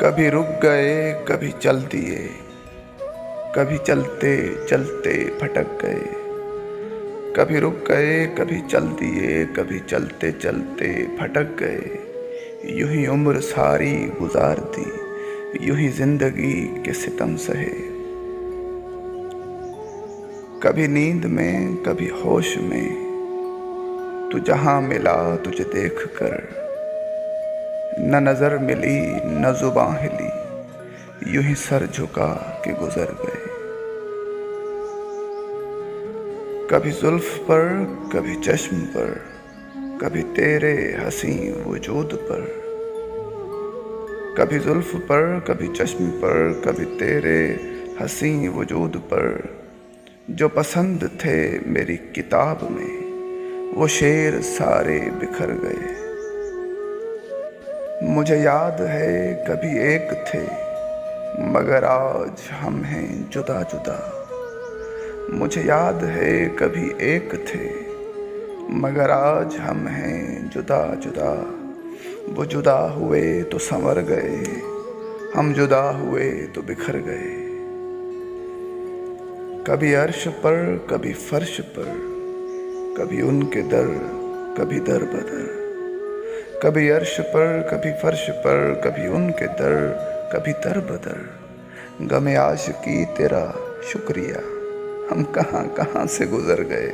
कभी रुक गए कभी चल दिए, कभी चलते चलते भटक गए। कभी रुक गए कभी चल दिए, कभी चलते चलते भटक गए। यूं ही उम्र सारी गुजार दी, यूं ही जिंदगी के सितम सहे। कभी नींद में कभी होश में, तू जहां मिला तुझे देख कर। न नजर मिली न जुबां हिली, यूं ही सर झुका के गुजर गए। कभी जुल्फ पर कभी चश्म पर, कभी तेरे हंसी वजूद पर। कभी जुल्फ पर कभी चश्म पर, कभी तेरे हंसी वजूद पर। जो पसंद थे मेरी किताब में, वो शेर सारे बिखर गए। मुझे याद है कभी एक थे, मगर आज हम हैं जुदा जुदा। मुझे याद है कभी एक थे, मगर आज हम हैं जुदा जुदा। वो जुदा हुए तो संवर गए, हम जुदा हुए तो बिखर गए। कभी अर्श पर कभी फर्श पर, कभी उनके दर कभी दर बदर। कभी अर्श पर कभी फर्श पर, कभी उनके दर कभी दर बदर। गमे आशिकी तेरा शुक्रिया, हम कहाँ कहाँ से गुजर गए।